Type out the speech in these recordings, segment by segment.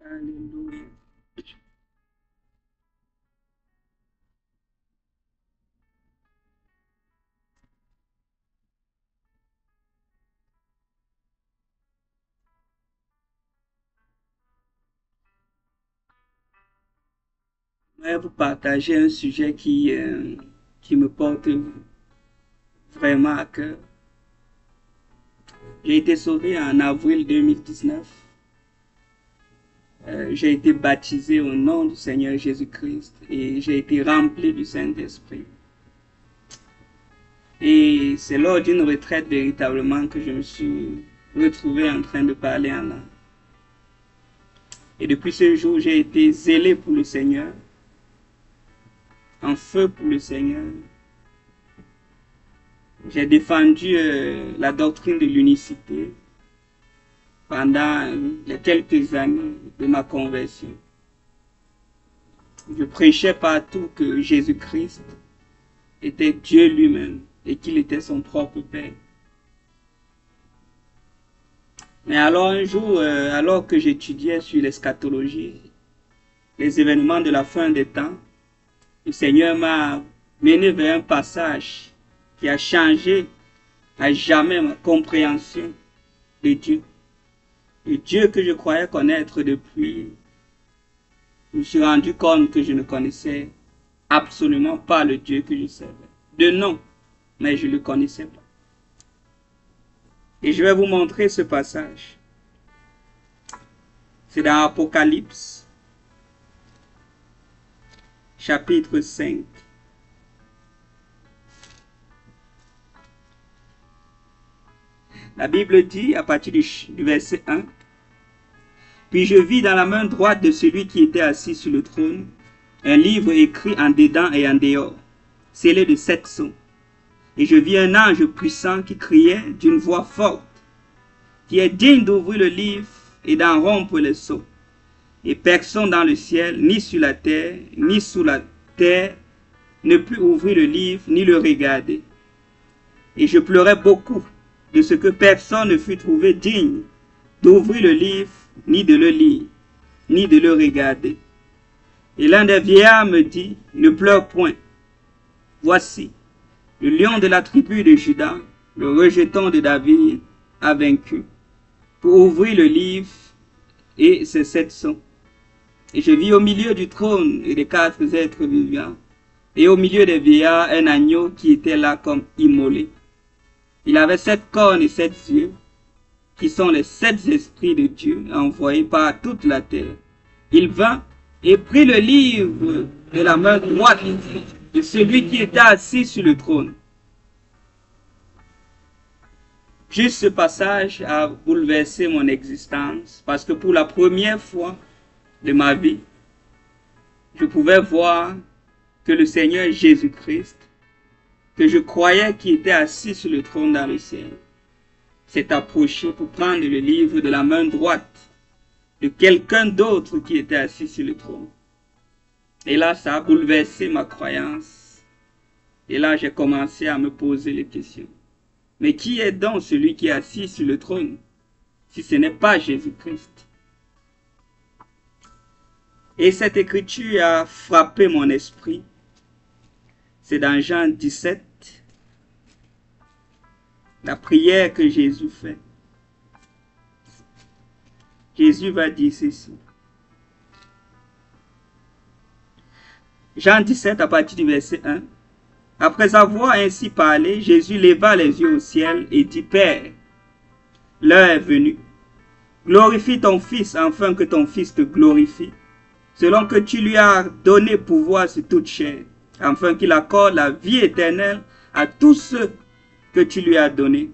Alléluia. Je vais vous partager un sujet qui me porte vraiment à cœur. J'ai été sauvé en avril 2019. J'ai été baptisé au nom du Seigneur Jésus-Christ et j'ai été rempli du Saint-Esprit. Et c'est lors d'une retraite véritablement que je me suis retrouvé en train de parler en langue. Et depuis ce jour, j'ai été zélé pour le Seigneur, en feu pour le Seigneur. J'ai défendu la doctrine de l'unicité pendant les quelques années de ma conversion. Je prêchais partout que Jésus-Christ était Dieu lui-même et qu'il était son propre Père. Mais alors un jour, alors que j'étudiais sur l'eschatologie, les événements de la fin des temps, le Seigneur m'a mené vers un passage qui a changé à jamais ma compréhension de Dieu. Le Dieu que je croyais connaître depuis, je me suis rendu compte que je ne connaissais absolument pas le Dieu que je savais. De nom, mais je ne le connaissais pas. Et je vais vous montrer ce passage. C'est dans Apocalypse, chapitre 5. La Bible dit, à partir du verset 1, « Puis je vis dans la main droite de celui qui était assis sur le trône, un livre écrit en dedans et en dehors, scellé de 7 sceaux. Et je vis un ange puissant qui criait d'une voix forte, qui est digne d'ouvrir le livre et d'en rompre les sceaux. Et personne dans le ciel, ni sur la terre, ni sous la terre, ne put ouvrir le livre, ni le regarder. Et je pleurais beaucoup de ce que personne ne fut trouvé digne d'ouvrir le livre, ni de le lire, ni de le regarder. Et l'un des vieillards me dit, ne pleure point. Voici, le lion de la tribu de Juda, le rejeton de David, a vaincu, pour ouvrir le livre et ses 7 sceaux. Et je vis au milieu du trône et des 4 êtres vivants, et au milieu des vieillards un agneau qui était là comme immolé. Il avait 7 cornes et 7 yeux, qui sont les 7 esprits de Dieu envoyés par toute la terre. Il vint et prit le livre de la main droite de celui qui était assis sur le trône. Juste ce passage a bouleversé mon existence parce que pour la première fois de ma vie, je pouvais voir que le Seigneur Jésus-Christ, que je croyais qu'il était assis sur le trône dans le ciel, s'est approché pour prendre le livre de la main droite de quelqu'un d'autre qui était assis sur le trône. Et là, ça a bouleversé ma croyance. Et là, j'ai commencé à me poser les questions. Mais qui est donc celui qui est assis sur le trône, si ce n'est pas Jésus-Christ? Et cette écriture a frappé mon esprit. C'est dans Jean 17, la prière que Jésus fait. Jésus va dire ceci. Jean 17, à partir du verset 1. Après avoir ainsi parlé, Jésus leva les yeux au ciel et dit, Père, l'heure est venue. Glorifie ton Fils, afin que ton Fils te glorifie, selon que tu lui as donné pouvoir sur toute chair, afin qu'il accorde la vie éternelle à tous ceux que tu lui as donnés.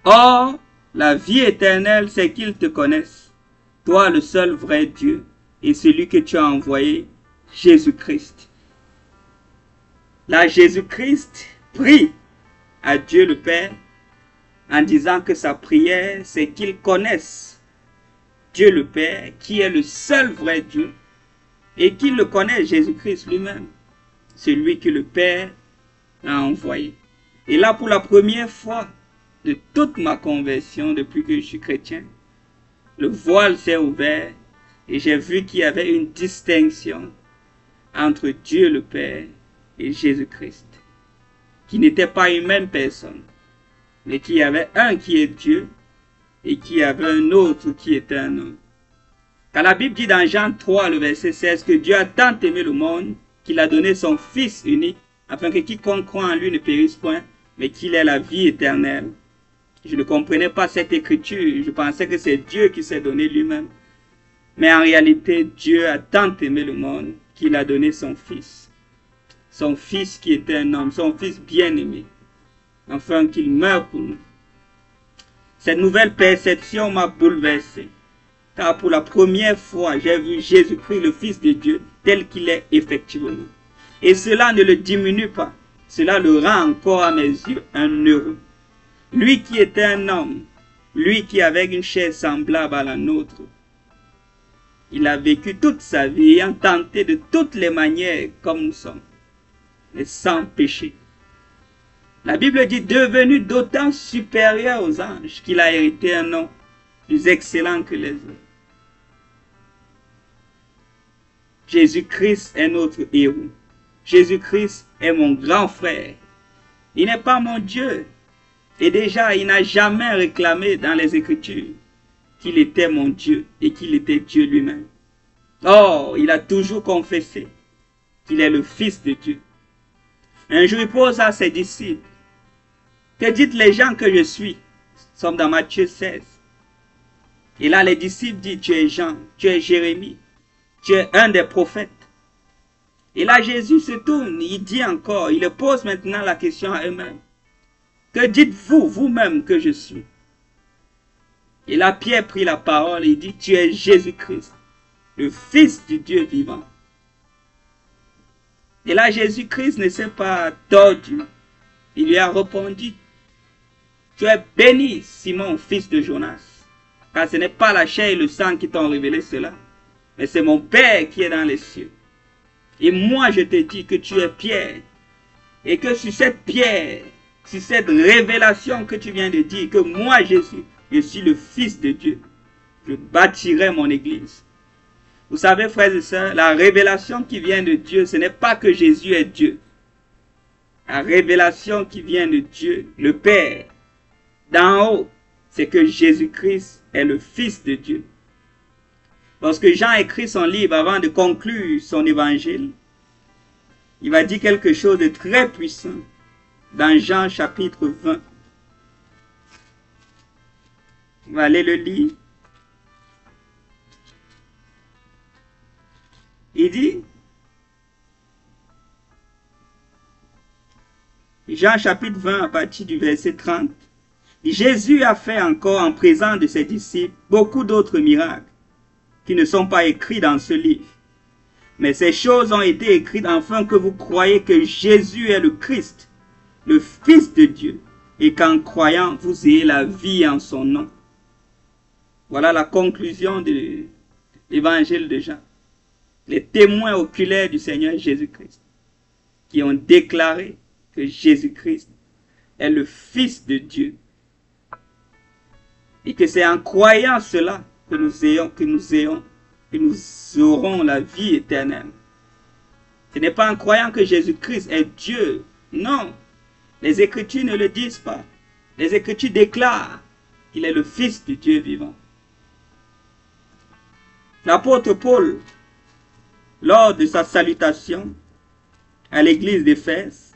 Or, la vie éternelle, c'est qu'ils te connaissent, toi le seul vrai Dieu, et celui que tu as envoyé, Jésus-Christ. Là, Jésus-Christ prie à Dieu le Père en disant que sa prière, c'est qu'il connaisse Dieu le Père, qui est le seul vrai Dieu, et qu'il le connaisse, Jésus-Christ lui-même, celui que le Père a envoyé. Et là, pour la première fois de toute ma conversion depuis que je suis chrétien, le voile s'est ouvert et j'ai vu qu'il y avait une distinction entre Dieu le Père et Jésus-Christ, qui n'était pas une même personne, mais qu'il y avait un qui est Dieu et qu'il y avait un autre qui était un homme. Car la Bible dit dans Jean 3, le verset 16, que Dieu a tant aimé le monde qu'il a donné son Fils unique, afin que quiconque croit en lui ne périsse point, mais qu'il ait la vie éternelle. Je ne comprenais pas cette écriture, je pensais que c'est Dieu qui s'est donné lui-même. Mais en réalité, Dieu a tant aimé le monde qu'il a donné son Fils. Son Fils qui était un homme, son Fils bien-aimé, afin qu'il meure pour nous. Cette nouvelle perception m'a bouleversé, car pour la première fois, j'ai vu Jésus-Christ, le Fils de Dieu, tel qu'il est effectivement. Et cela ne le diminue pas, cela le rend encore à mes yeux un heureux. Lui qui était un homme, lui qui avait une chair semblable à la nôtre, il a vécu toute sa vie ayant tenté de toutes les manières comme nous sommes, mais sans péché. La Bible dit devenu d'autant supérieur aux anges qu'il a hérité un nom plus excellent que les autres. Jésus-Christ est notre héros. Jésus-Christ est mon grand frère. Il n'est pas mon Dieu. Et déjà, il n'a jamais réclamé dans les Écritures qu'il était mon Dieu et qu'il était Dieu lui-même. Or, il a toujours confessé qu'il est le Fils de Dieu. Un jour, il pose à ses disciples, que dites les gens que je suis? Nous sommes dans Matthieu 16. Et là, les disciples disent, tu es Jean, tu es Jérémie, tu es un des prophètes. Et là, Jésus se tourne, il dit encore, il pose maintenant la question à eux-mêmes. Que dites-vous, vous-même, que je suis? Et là, Pierre prit la parole et il dit, tu es Jésus-Christ, le Fils du Dieu vivant. Et là, Jésus-Christ ne s'est pas tordu. Il lui a répondu, tu es béni, Simon, fils de Jonas, car ce n'est pas la chair et le sang qui t'ont révélé cela, mais c'est mon Père qui est dans les cieux. Et moi, je te dis que tu es Pierre, et que sur cette pierre, sur cette révélation que tu viens de dire, que moi, Jésus, je suis le Fils de Dieu, je bâtirai mon église. Vous savez, frères et sœurs, la révélation qui vient de Dieu, ce n'est pas que Jésus est Dieu. La révélation qui vient de Dieu, le Père, d'en haut, c'est que Jésus-Christ est le Fils de Dieu. Lorsque Jean écrit son livre avant de conclure son évangile, il va dire quelque chose de très puissant dans Jean chapitre 20. On va aller le lire. Il dit, Jean chapitre 20 à partir du verset 30, Jésus a fait encore en présence de ses disciples beaucoup d'autres miracles qui ne sont pas écrits dans ce livre. Mais ces choses ont été écrites afin que vous croyiez que Jésus est le Christ, le Fils de Dieu, et qu'en croyant, vous ayez la vie en son nom. Voilà la conclusion de l'évangile de Jean. Les témoins oculaires du Seigneur Jésus-Christ, qui ont déclaré que Jésus-Christ est le Fils de Dieu. Et que c'est en croyant cela que nous aurons la vie éternelle. Ce n'est pas en croyant que Jésus-Christ est Dieu. Non, les Écritures ne le disent pas. Les Écritures déclarent qu'il est le Fils du Dieu vivant. L'apôtre Paul, lors de sa salutation à l'église d'Éphèse,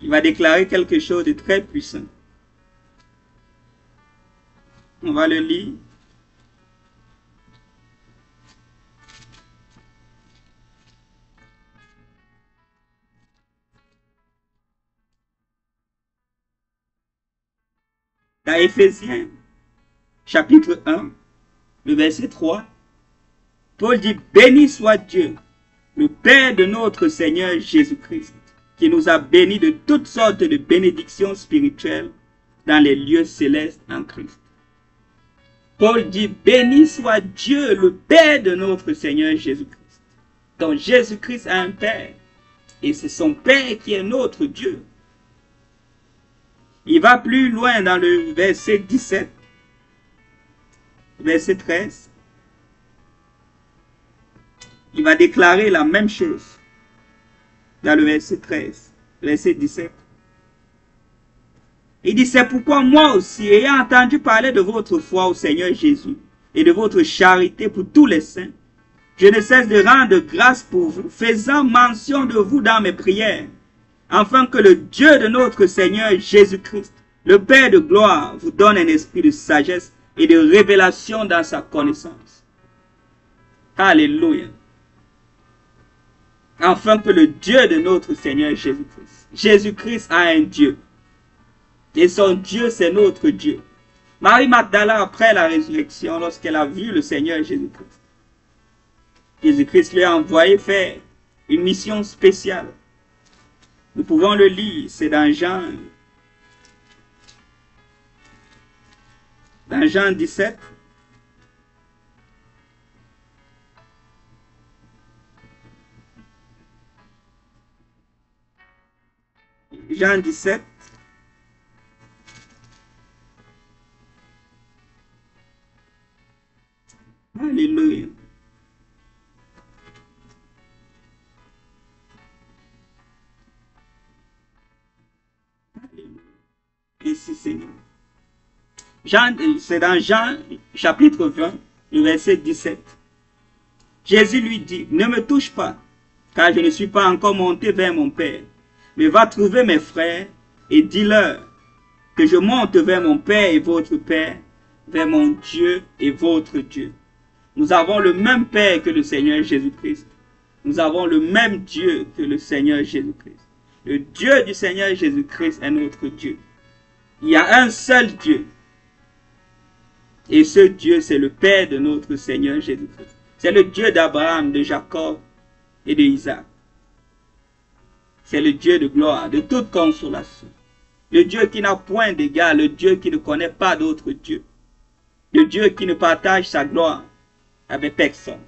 il va déclarer quelque chose de très puissant. On va le lire. Dans Éphésiens, chapitre 1, le verset 3, Paul dit, béni soit Dieu, le Père de notre Seigneur Jésus-Christ, qui nous a bénis de toutes sortes de bénédictions spirituelles dans les lieux célestes en Christ. Paul dit, béni soit Dieu, le Père de notre Seigneur Jésus-Christ. Donc Jésus-Christ a un Père, et c'est son Père qui est notre Dieu. Il va plus loin dans le verset 17. verset 13, il va déclarer la même chose dans le verset 13, verset 17. Il dit, c'est pourquoi moi aussi, ayant entendu parler de votre foi au Seigneur Jésus et de votre charité pour tous les saints, je ne cesse de rendre grâce pour vous, faisant mention de vous dans mes prières, afin que le Dieu de notre Seigneur Jésus-Christ, le Père de gloire, vous donne un esprit de sagesse et de révélation dans sa connaissance. Alléluia. Afin que le Dieu de notre Seigneur Jésus-Christ. Jésus-Christ a un Dieu. Et son Dieu, c'est notre Dieu. Marie Magdala, après la résurrection, lorsqu'elle a vu le Seigneur Jésus-Christ, Jésus-Christ lui a envoyé faire une mission spéciale. Nous pouvons le lire, c'est dans Jean 17. Jean 17. Alléluia. Merci Seigneur. C'est dans Jean chapitre 20, le verset 17. Jésus lui dit, ne me touche pas, car je ne suis pas encore monté vers mon Père. Mais va trouver mes frères et dis-leur que je monte vers mon Père et votre Père, vers mon Dieu et votre Dieu. Nous avons le même Père que le Seigneur Jésus-Christ. Nous avons le même Dieu que le Seigneur Jésus-Christ. Le Dieu du Seigneur Jésus-Christ est notre Dieu. Il y a un seul Dieu. Et ce Dieu, c'est le Père de notre Seigneur Jésus-Christ. C'est le Dieu d'Abraham, de Jacob et d'Isaac. C'est le Dieu de gloire, de toute consolation. Le Dieu qui n'a point d'égal, le Dieu qui ne connaît pas d'autre Dieu. Le Dieu qui ne partage sa gloire avec personne.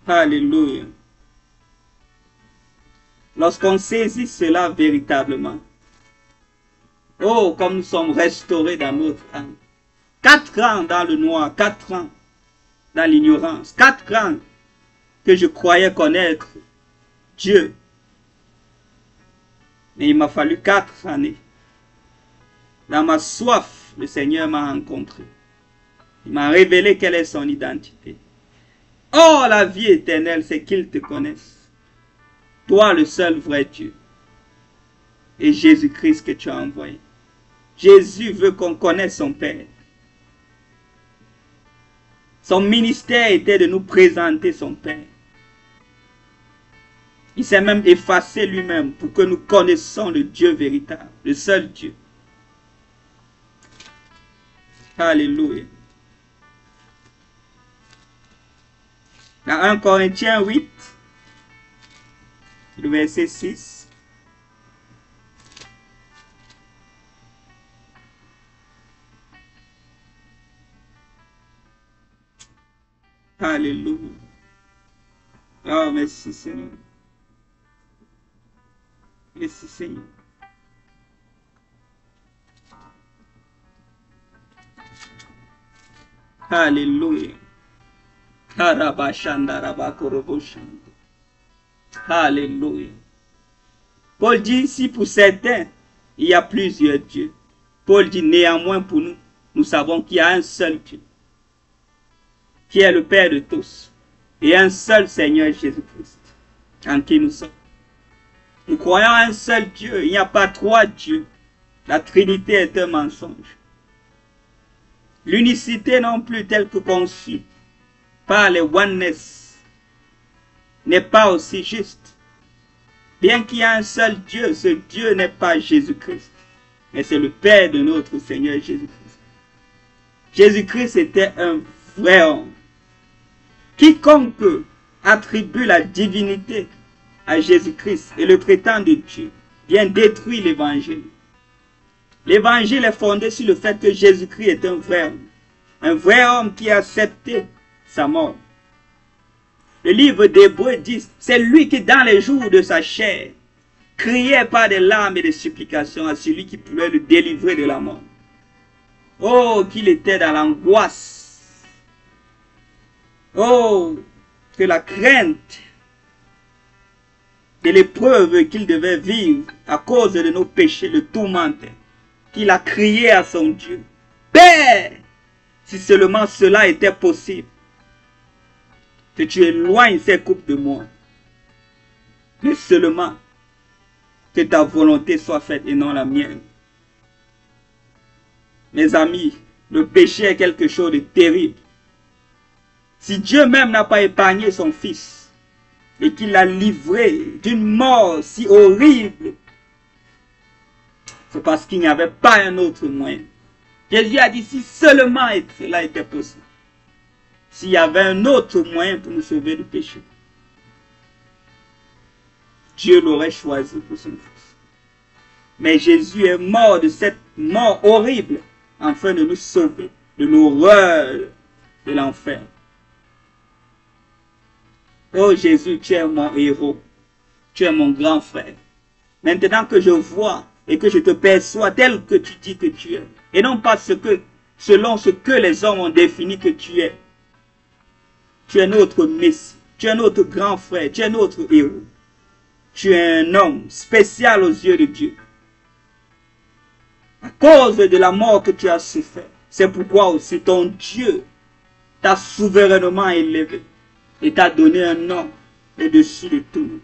Alléluia. Lorsqu'on saisit cela véritablement, oh, comme nous sommes restaurés dans notre âme. 4 ans dans le noir, 4 ans dans l'ignorance, 4 ans que je croyais connaître Dieu. Mais il m'a fallu 4 années. Dans ma soif, le Seigneur m'a rencontré. Il m'a révélé quelle est son identité. Oh, la vie éternelle, c'est qu'il te connaisse. Toi, le seul vrai Dieu. Et Jésus-Christ que tu as envoyé. Jésus veut qu'on connaisse son Père. Son ministère était de nous présenter son Père. Il s'est même effacé lui-même pour que nous connaissions le Dieu véritable, le seul Dieu. Alléluia. Dans 1 Corinthiens 8, le verset 6. Alléluia. Oh, merci Seigneur. Merci Seigneur. Alléluia. Alléluia. Paul dit ici pour certains, il y a plusieurs dieux. Paul dit néanmoins pour nous, nous savons qu'il y a un seul Dieu, qui est le Père de tous, et un seul Seigneur Jésus-Christ, en qui nous sommes. Nous croyons à un seul Dieu, il n'y a pas 3 dieux. La Trinité est un mensonge. L'unicité non plus telle que conçue par les oneness n'est pas aussi juste. Bien qu'il y ait un seul Dieu, ce Dieu n'est pas Jésus-Christ, mais c'est le Père de notre Seigneur Jésus-Christ. Jésus-Christ était un vrai homme. Quiconque attribue la divinité à Jésus-Christ et le prétend de Dieu vient détruire l'évangile. L'évangile est fondé sur le fait que Jésus-Christ est un vrai homme qui a accepté sa mort. Le livre d'Hébreux dit, c'est lui qui dans les jours de sa chair criait par des larmes et des supplications à celui qui pouvait le délivrer de la mort. Oh, qu'il était dans l'angoisse. Oh, que la crainte de l'épreuve qu'il devait vivre à cause de nos péchés le tourmentait. Qu'il a crié à son Dieu. Père, si seulement cela était possible, que tu éloignes ces coupes de moi. Mais seulement que ta volonté soit faite et non la mienne. Mes amis, le péché est quelque chose de terrible. Si Dieu même n'a pas épargné son fils et qu'il l'a livré d'une mort si horrible, c'est parce qu'il n'y avait pas un autre moyen. Jésus a dit si seulement cela était possible. S'il y avait un autre moyen pour nous sauver du péché, Dieu l'aurait choisi pour son fils. Mais Jésus est mort de cette mort horrible afin de nous sauver de l'horreur de l'enfer. Oh Jésus, tu es mon héros. Tu es mon grand frère. Maintenant que je vois et que je te perçois tel que tu dis que tu es, et non pas selon ce que les hommes ont défini que tu es. Tu es notre Messie. Tu es notre grand frère. Tu es notre héros. Tu es un homme spécial aux yeux de Dieu. À cause de la mort que tu as souffert. C'est pourquoi aussi ton Dieu t'a souverainement élevé et t'a donné un nom au-dessus de tout.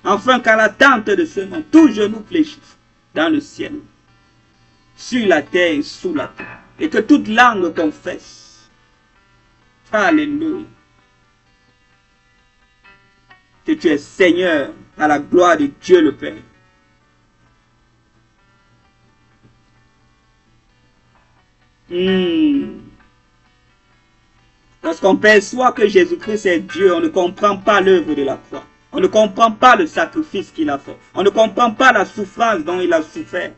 Afin qu'à l'attente de ce nom, tout genou fléchisse dans le ciel, sur la terre et sous la terre. Et que toute langue confesse. Alléluia. Que tu es Seigneur à la gloire de Dieu le Père. Lorsqu'on perçoit que Jésus-Christ est Dieu, on ne comprend pas l'œuvre de la croix. On ne comprend pas le sacrifice qu'il a fait. On ne comprend pas la souffrance dont il a souffert.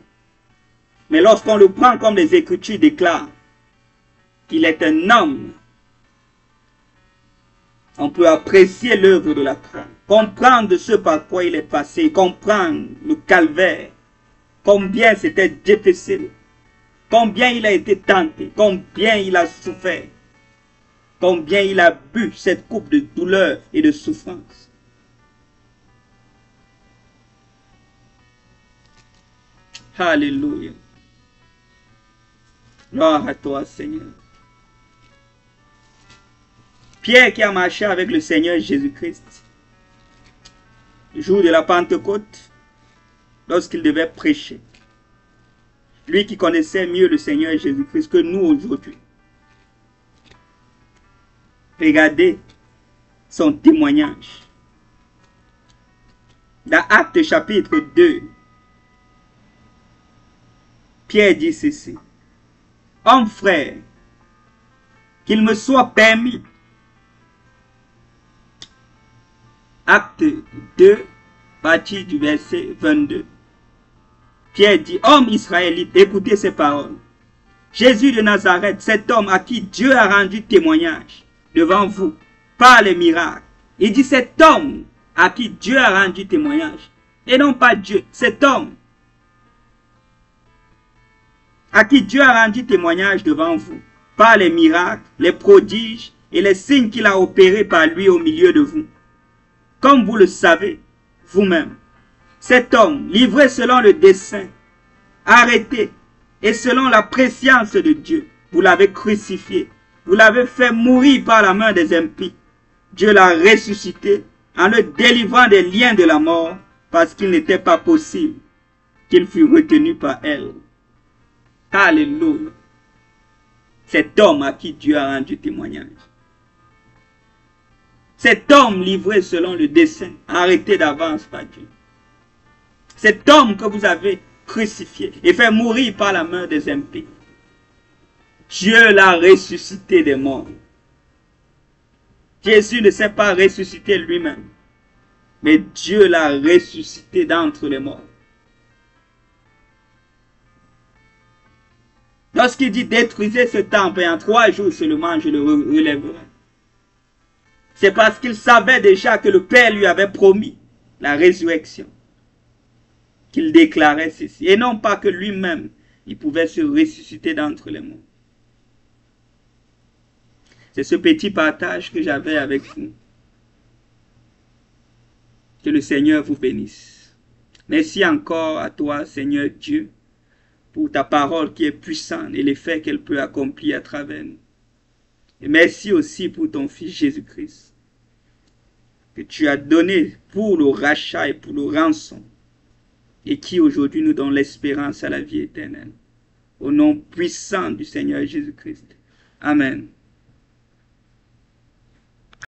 Mais lorsqu'on le prend comme les Écritures déclarent qu'il est un homme, on peut apprécier l'œuvre de la croix, comprendre ce par quoi il est passé, comprendre le calvaire, combien c'était difficile, combien il a été tenté, combien il a souffert, combien il a bu cette coupe de douleur et de souffrance. Alléluia. Gloire à toi, Seigneur. Pierre qui a marché avec le Seigneur Jésus-Christ, le jour de la Pentecôte, lorsqu'il devait prêcher. Lui qui connaissait mieux le Seigneur Jésus-Christ que nous aujourd'hui. Regardez son témoignage. Dans Actes chapitre 2, Pierre dit ceci. Homme frère, qu'il me soit permis. Acte 2, partie du verset 22. Pierre dit, homme israélite, écoutez ces paroles. Jésus de Nazareth, cet homme à qui Dieu a rendu témoignage devant vous par les miracles. Il dit cet homme à qui Dieu a rendu témoignage. Et non pas Dieu, cet homme à qui Dieu a rendu témoignage devant vous par les miracles, les prodiges et les signes qu'il a opérés par lui au milieu de vous. Comme vous le savez vous-même, cet homme, livré selon le dessein, arrêté et selon la prescience de Dieu, vous l'avez crucifié, vous l'avez fait mourir par la main des impies. Dieu l'a ressuscité en le délivrant des liens de la mort parce qu'il n'était pas possible qu'il fût retenu par elle. Alléluia. Cet homme à qui Dieu a rendu témoignage. Cet homme livré selon le dessein, arrêté d'avance par Dieu. Cet homme que vous avez crucifié et fait mourir par la main des impies. Dieu l'a ressuscité des morts. Jésus ne s'est pas ressuscité lui-même, mais Dieu l'a ressuscité d'entre les morts. Lorsqu'il dit détruisez ce temple et en 3 jours seulement je le relèverai. C'est parce qu'il savait déjà que le Père lui avait promis la résurrection. qu'il déclarait ceci. Et non pas que lui-même, il pouvait se ressusciter d'entre les morts. C'est ce petit partage que j'avais avec vous. Que le Seigneur vous bénisse. Merci encore à toi, Seigneur Dieu, pour ta parole qui est puissante et l'effet qu'elle peut accomplir à travers nous. Et merci aussi pour ton Fils Jésus-Christ, que tu as donné pour le rachat et pour le rançon, et qui aujourd'hui nous donne l'espérance à la vie éternelle. Au nom puissant du Seigneur Jésus-Christ. Amen.